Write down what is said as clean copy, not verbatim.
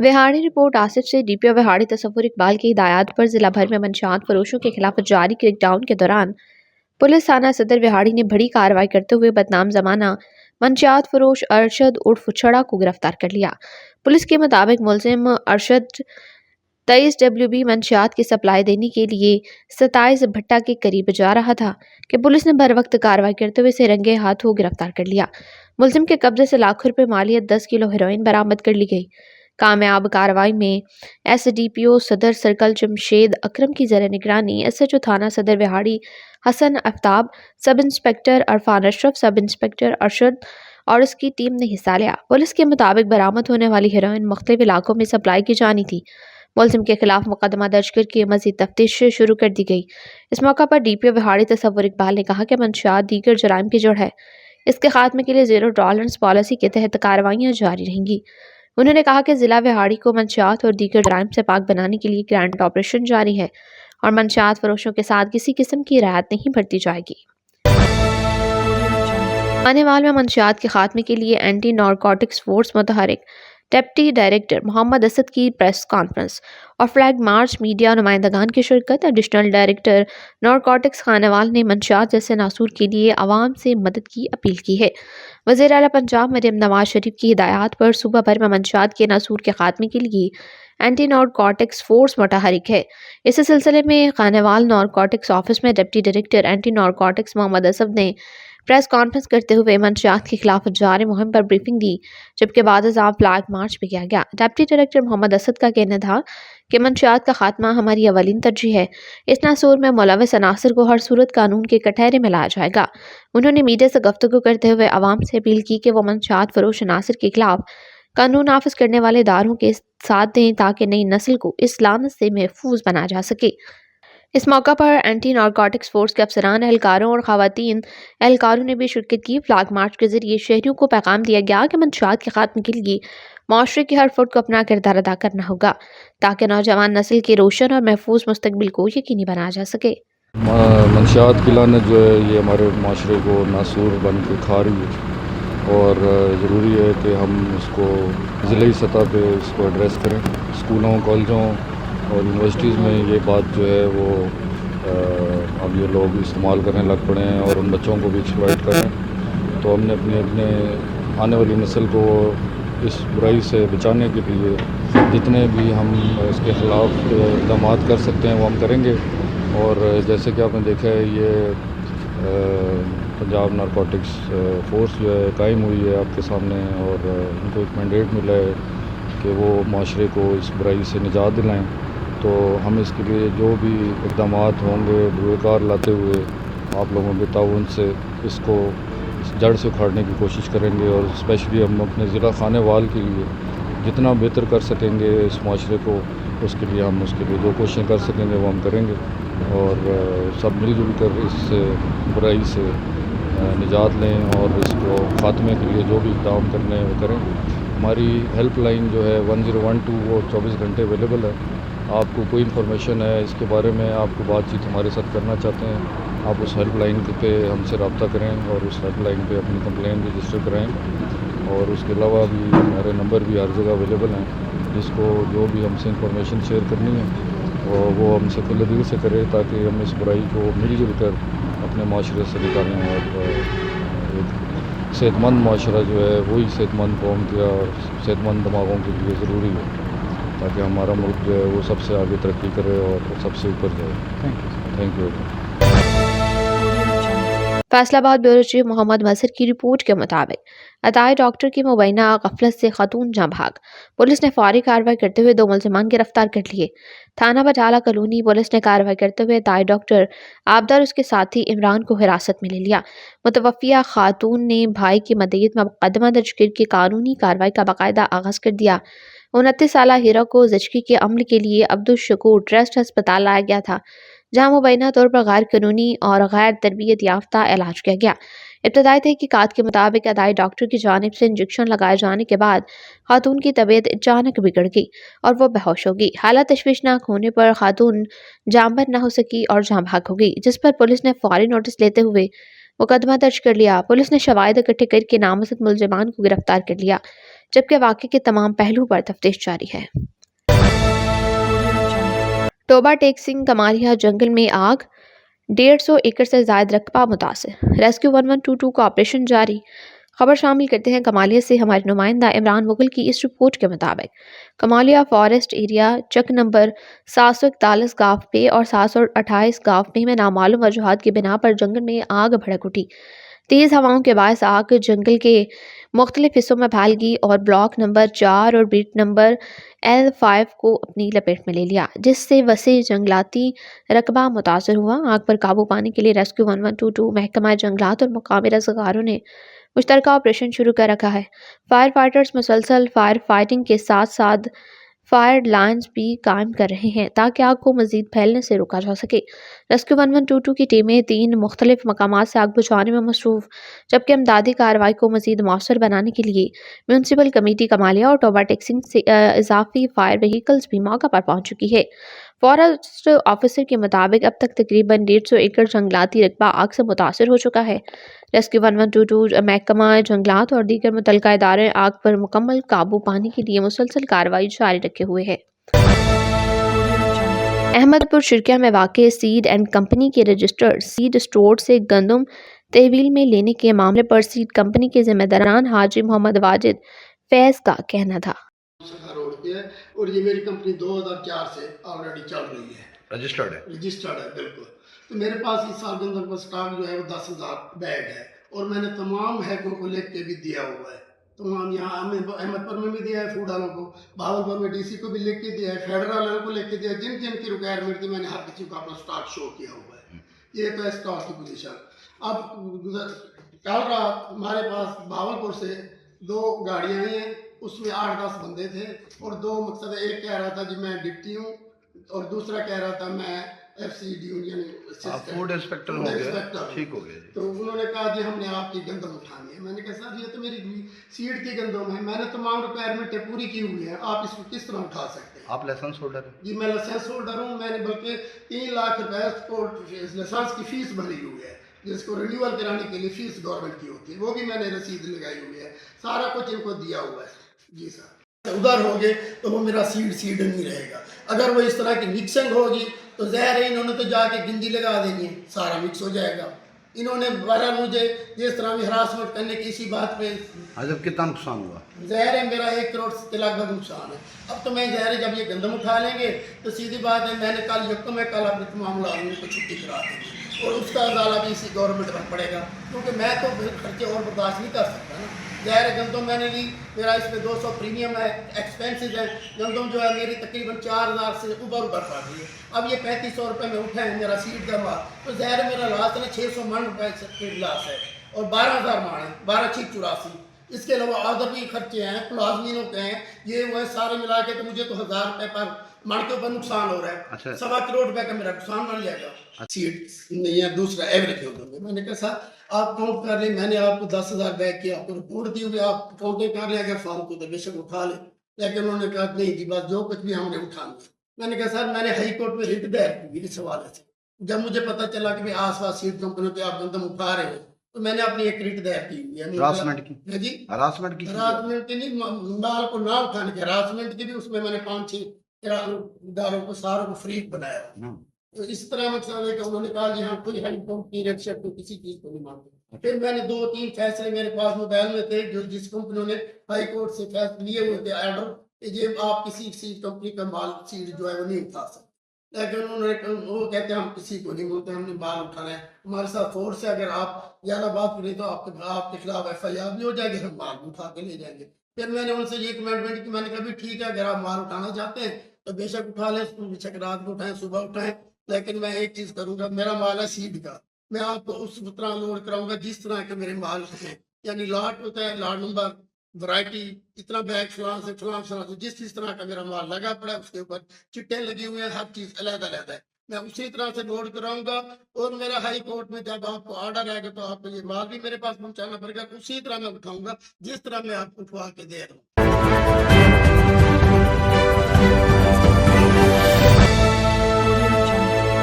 Vehari report Asif से DPO Vehari तसव्वुर इकबाल की हिदायत पर जिला भर में मंशियात फरोशों के खिलाफ जारी क्रैकडाउन के दौरान पुलिस थाना सदर विहाड़ी ने बड़ी कार्रवाई करते हुए बदनाम जमाना मंशियात फरोश अरशद उर्फ छड़ा को गिरफ्तार कर लिया। पुलिस के मुताबिक मुलजिम अरशद 23 WB मंशियात की सप्लाई देने के लिए 27 भट्टा के करीब जा रहा था कि पुलिस ने बर वक्त कार्रवाई करते हुए इसे रंगे हाथों गिरफ्तार कर लिया। मुलजिम के कब्जे से लाखों रुपए मालियत 10 किलो हेरोइन बरामद कर ली गई। कामयाब कार्रवाई में SDPO सदर सर्कल जमशेद अकरम की ज़र निगरानी SHO थाना सदर Vehari Hasan Aftab, sub inspector Irfan Ashraf, sub inspector Arshad और उसकी टीम ने हिस्सा लिया। पुलिस के मुताबिक बरामद होने वाली हेरोइन मुख्तलिफ इलाकों में सप्लाई की जानी थी। मुलजिम के खिलाफ मुकदमा दर्ज करके मजीद तफ्तीश शुरू कर दी गई। इस मौका पर DPO विहाड़ी तसव्वुर इकबाल ने कहा कि मंशियात दीगर जराइम की जड़ है। इसके खात्मे के लिए ज़ीरो टॉलरेंस पॉलिसी के तहत कार्रवाइयाँ जारी रहेंगी। उन्होंने कहा कि जिला विहाड़ी को मंशियात और दीगर जराइम से पाक बनाने के लिए ग्रैंड ऑपरेशन जारी है और मंशियात फरोशों के साथ किसी किस्म की रियायत नहीं बरती जाएगी। खानेवाल में मंशियात के खात्मे के लिए एंटी नारकोटिक्स फोर्स मुतहरिक डिप्टी डायरेक्टर मोहम्मद असद की प्रेस कॉन्फ्रेंस और फ्लैग मार्च मीडिया नुमाइंदगान की शिरकत। एडिशनल डायरेक्टर नारकोटिक्स खानेवाल ने मंशियात जैसे नासूर के लिए आवाम से मदद की अपील की है। वज़ीर आला पंजाब मरियम नवाज शरीफ की हिदायत पर सूबा भर में मंशियात के नासूर के खात्मे के लिए एंटी नारकोटिक्स फोर्स मुतहरिक है। इस सिलसिले में खानेवाल नारकोटिक्स ऑफिस में deputy director anti narcotics Mohammad Asad ने प्रेस कॉन्फ्रेंस करते हुए मंशियात के खिलाफ जारी मुहिम पर ब्रीफिंग दी, जबकि बाद फ्लैग मार्च भी किया गया। डिप्टी डायरेक्टर मोहम्मद असद का कहना था कि मंशियात का खात्मा हमारी अवलीन तरजीह है। इस नासूर में मुलव्वस अनासर को हर सूरत कानून के कटहरे में लाया जाएगा। उन्होंने मीडिया से गुफ्तगू करते हुए आवाम से अपील की कि वो मंशियात फरोश अनासर के खिलाफ कानून नाफिज करने वाले इदारों के साथ दें ताकि नई नस्ल को इस लानत से महफूज बनाया जा सके। इस मौका पर एंटी नारकोटिक्स फोर्स के अफसरान, एहलकारों और खवातीन एहलकारों ने भी शिरकत की। फ्लैग मार्च के जरिए शहरियों को पैगाम दिया गया कि मंशियात के खात्मे के लिए माशरे के हर फर्द को अपना किरदार अदा करना होगा ताकि नौजवान नस्ल के रोशन और महफूज मुस्तकबिल को यकीनी बनाया जा सके। मंशियात की लानत जो है ये हमारे माशरे को नासूर बन के खा रही है और ज़रूरी है कि हम इसको ज़िले सतह पे इसको एड्रेस करें। स्कूलों, कॉलेजों और यूनिवर्सिटीज़ में ये बात जो है वो अब ये लोग इस्तेमाल करने लग पड़े हैं और उन बच्चों को भी एक्सप्लॉइट करें। तो हमने अपने आने वाली नस्ल को इस बुराई से बचाने के लिए जितने भी हम इसके ख़िलाफ़ इक़दाम कर सकते हैं वो हम करेंगे। और जैसे कि आपने देखा है ये पंजाब नारकोटिक्स फोर्स जो है कायम हुई है आपके सामने और उनको एक मैंडेट मिला है कि वो माशरे को इस बुराई से निजात दिलाएं। तो हम इसके लिए जो भी इक़दाम होंगे बुरकार लाते हुए आप लोगों के ताउन से इसको जड़ से उखाड़ने की कोशिश करेंगे और स्पेशली हम अपने ज़िला खानेवाल के लिए जितना बेहतर कर सकेंगे इस माशरे को, उसके लिए हम उसके लिए जो कोशिशें कर सकेंगे वो हम करेंगे और सब मिलजुल कर इस बुराई से निजात लें और इसको ख़ात्मे के लिए जो भी इक़दाम करने हैं वो करें। हमारी हेल्प लाइन जो है 1012 वो 24 घंटे अवेलेबल है। आपको कोई इन्फॉर्मेशन है इसके बारे में, आपको बातचीत हमारे साथ करना चाहते हैं, आप उस हेल्प लाइन पे हमसे रब्ता करें और उस हेल्प लाइन पे अपनी कंप्लेंट रजिस्टर कराएं। और उसके अलावा भी हमारे नंबर भी हर जगह अवेलेबल हैं, जिसको जो भी हमसे इंफॉर्मेशन शेयर करनी है और वो हमसे खुले दिल से करे ताकि हम इस बुराई को मिलजुल कर अपने माशरे से निकालें और एक सेहतमंद माशरा जो है वही सेहतमंद कौम का और सेहतमंद दिमागों के लिए ज़रूरी है ताकि हमारा मुल्क जो है वो सबसे आगे तरक्की करे और सबसे ऊपर जाए। Thank you. Faisalabad bureau chief Mohammad Masar की रिपोर्ट के मुताबिक अदाए डॉक्टर की मुबैना गफलत से खातून जाँ भाग। पुलिस ने फौरी कार्रवाई करते हुए 2 मुलजिमान गिरफ्तार कर लिए। थाना बटाला कॉलोनी पुलिस ने कार्रवाई करते हुए अदाए डॉक्टर आबदार उसके साथी इमरान को हिरासत में ले लिया। मुतवफ़िया खातून ने भाई की मदईत में मुकदमा दर्ज करके कानूनी कार्रवाई का बाकायदा आगाज़ कर दिया। 29 साला हीरा को ज़िचकी के अमल के लिए अब्दुल शकूर ट्रस्ट अस्पताल लाया गया था, जहाँ मुबैना तौर पर गैर कानूनी और गैर तरबियत याफ्ता इलाज किया गया। इब्तदाई तहकीकात के मुताबिक अदाई डॉक्टर की जानिब से इंजेक्शन लगाए जाने के बाद खातून की तबीयत अचानक बिगड़ गई और वो बेहोश हो गई। हालत तशवीशनाक होने पर खातून जांबर न हो सकी और जाँ भाग हो गई, जिस पर पुलिस ने फौरी नोटिस लेते हुए मुकदमा दर्ज कर लिया। पुलिस ने शवाहिद इकट्ठे करके नामजद मुलजिमान को गिरफ्तार कर लिया। जबकि वाक़े के तमाम पहलू पर तफ्तीश जारी है। टोबा टेक-सिंह कमालिया जंगल में आग, 150 एकड़ से ज़ायद रकबा मुतासिर, रेस्क्यू 1122 का ऑपरेशन जारी। खबर शामिल करते हैं कमालिया से हमारे नुमाइंदा इमरान मुगल की इस रिपोर्ट के मुताबिक कमालिया फॉरेस्ट एरिया चक नंबर 741 गाँव पे और 728 गाँव पे में नामालूम वजूहात की बिना पर जंगल में आग भड़क उठी। तेज़ हवाओं के बायस आग जंगल के मुख्तलिफ हिस्सों में फैल गई और ब्लॉक नंबर 4 और बीट नंबर L5 को अपनी लपेट में ले लिया, जिससे वसी जंगलाती रकबा मुतासर हुआ। आग पर काबू पाने के लिए रेस्क्यू 1122, महकमा जंगलात और मुकामी रज़ाकारों ने मुश्तरका ऑपरेशन शुरू कर रखा है। फायर फाइटर्स मुसलसल फायर फाइटिंग के साथ साथ फायर लाइन्स भी कायम कर रहे हैं ताकि आग को मजीद फैलने से रोका जा सके। रेस्क्यू 1122 की टीमें 3 मुख्तलिफ मकामात से आग बुझाने में मसरूफ़, जबकि इमदादी कार्रवाई को मजीद मौसर बनाने के लिए म्यूनसिपल कमेटी कमालिया और टोबा टेक-सिंह से इजाफी फायर व्हीकल्स भी मौका पर पहुंच चुकी है। फॉरेस्ट ऑफिसर के मुताबिक अब तक तकरीबन 150 एकड़ जंगलाती रकबा आग से मुतासर हो चुका है। रेस्क्यू 1122, महकमा जंगलात और दीगर मुतल्लिका इदारे आग पर मुकम्मल काबू पाने के लिए मुसलसल कार्रवाई जारी रखे हुए हैं। अहमदपुर शिरकिया में वाक़ सीड एंड कंपनी के रजिस्टर्ड सीड स्टोर से गंदम तहवील में लेने के मामले पर सीड कंपनी के जिम्मेदारान हाजी मोहम्मद वाजिद फैज़ का कहना था। रोड पे है और ये मेरी कंपनी 2004 से ऑलरेडी चल रही है, रजिस्टर्ड है बिल्कुल। तो मेरे पास इस साल के अंदर का स्टॉक जो है वो 10,000 बैग है और मैंने तमाम हैकों को लिख के भी दिया हुआ है। तमाम यहाँ अहमदपुर में भी दिया है, फूड वालों को, भावलपुर में डीसी को भी लिख के दिया है, फेडरल वालों को लिख के दिया है, जिन जिन की रिक्वायरमेंट थी मैंने हर किसी को अपना स्टॉक शो किया हुआ है। ये तो है स्टॉक की पोजीशन। अब कल रात हमारे पास भावलपुर से 2 गाड़ियाँ आई हैं, उसमें 8-10 बंदे थे और 2 मकसद, एक कह रहा था जी मैं डिप्टी हूँ और दूसरा कह रहा था मैं FCD हूँ, यानी फूड इंस्पेक्टर हो गया, ठीक हो गया। तो उन्होंने कहा जी हमने आपकी गंदम उठानी है। मैंने कहा सर ये तो मेरी सीड की गंदम है, मैंने तमाम रिक्वायरमेंटें पूरी की हुई है, आप इसको किस तरह उठा सकते हैं? आप लाइसेंस होल्डर हैं? जी मैं लाइसेंस होल्डर हूँ, मैंने बल्कि 3 लाख रुपए लाइसेंस की फीस भरी हुई है, जिसको रिन्यूअल कराने के लिए फीस गवर्नमेंट की होती है, वो भी मैंने रसीद लगाई हुई है, सारा कुछ इनको दिया हुआ है। जी सर, उधर हो गए तो वो मेरा सीड नहीं रहेगा। अगर वो इस तरह की मिक्सिंग होगी तो ज़हर है, इन्होंने तो जाके गिंदी लगा देनी है, सारा मिक्स हो जाएगा। इन्होंने बहरहाल मुझे जिस तरह भी हरासमेंट करने की इसी बात पे। जब कितना नुकसान हुआ? ज़हर है मेरा 1 करोड़ के लगभग नुकसान है। अब तो मैं ज़हर है जब ये गंदम उठा लेंगे तो सीधी बात है, मैंने कल अपने तमाम मुलाजिमों को छुट्टी करा दी और उसका अदाला भी इसी गवर्नमेंट पर पड़ेगा, क्योंकि मैं तो खर्चे और बर्दाश्त नहीं कर सकता ना। ज़ाहिर है गंदम मैंने ली, मेरा इसमें 200 प्रीमियम है, एक्सपेंसेस है, गंदम जो है मेरी तकरीबन 4,000 से ऊपर पड़ रही है। अब ये 3500 रुपये में उठा है मेरा सीट का माल, तो ज़ाहिर है मेरा लास्ट है 600 मन रुपये के लाश है और 12,000 मान है, 12,684। इसके अलावा अदर भी खर्चे हैं, मुलाजमीनों के हैं, ये वो है, सारे मिला के तो मुझे तो 1,000 रुपये पर मन के ऊपर नुकसान हो रहा है। अच्छा। 1.25 करोड़ रुपये का मेरा नुकसान बन जाएगा। सीट नहीं है, दूसरा एवरेज होगा। मैंने कहा सर आप काउंट कर लें, मैंने आपको 10,000 बैग की आपको रिपोर्ट दी हुई, आप काउंटिंग कर लें, अगर फार्म को तो बेशक उठा लें। लेकिन उन्होंने कहा नहीं जी बस जो कुछ भी हमने उठाना। मैंने कहा सर मैंने हाई कोर्ट में रिट दायर की इस हवाले से। जब मुझे पता चला कि भाई आस-पास सीट कंपनियों के आप गंदम उठा रहे हैं तो मैंने अपनी एक रिट दायर की हुई है। हरासमेंट की? जी हरासमेंट की? हरासमेंट की नहीं, माल को ना उठाने की हरासमेंट की भी। उसमें मैंने 5-6 इदारों को सारों को फ्री बनाया। तो इस तरह मकसद है कि उन्होंने कहा जी हाँ कोई हाई कोर्ट की रिएक्शन को किसी चीज़ को नहीं मानते। फिर मैंने 2-3 फैसले मेरे पास मोबाइल में थे, जो जिस कंपनियों ने हाई कोर्ट से फैसले लिए हुए थे ऑर्डर कि ये आप किसी सीट कंपनी का माल सीट जो है वो नहीं उठा सकते। लेकिन उन्होंने वो कहते हैं हम किसी को नहीं बोलते, हमने माल उठाना है, हमारे साथ फोर्स है, अगर आप ज़्यादा बात करें तो आपके खिलाफ FIR भी हो जाएगी, हम माल उठा के ले जाएंगे। फिर मैंने उनसे ये कमिटमेंट की, मैंने कहा भी ठीक है अगर आप माल उठाना चाहते हैं तो बेशक उठा लें, बेशक रात को उठाएं, सुबह उठाएं, लेकिन मैं एक चीज़ करूँगा, मेरा माल है सीड का, मैं आपको उस तरह लोड कराऊंगा जिस तरह के मेरे माल हैं। यानी लॉट होता है, लॉट नंबर, वैरायटी, इतना बैग फलां से जिस तरह का मेरा माल लगा पड़ा है उसके ऊपर चिट्टे लगी हुए हैं, हर चीज़ अलग-अलग है, मैं उसी तरह से लोड कराऊंगा। और मेरा हाई कोर्ट में जब आपको ऑर्डर आएगा तो आपको ये माल भी मेरे पास पहुंचाना पड़ेगा, उसी तरह मैं उठाऊंगा जिस तरह मैं आपको उठवा के दे रहा हूँ।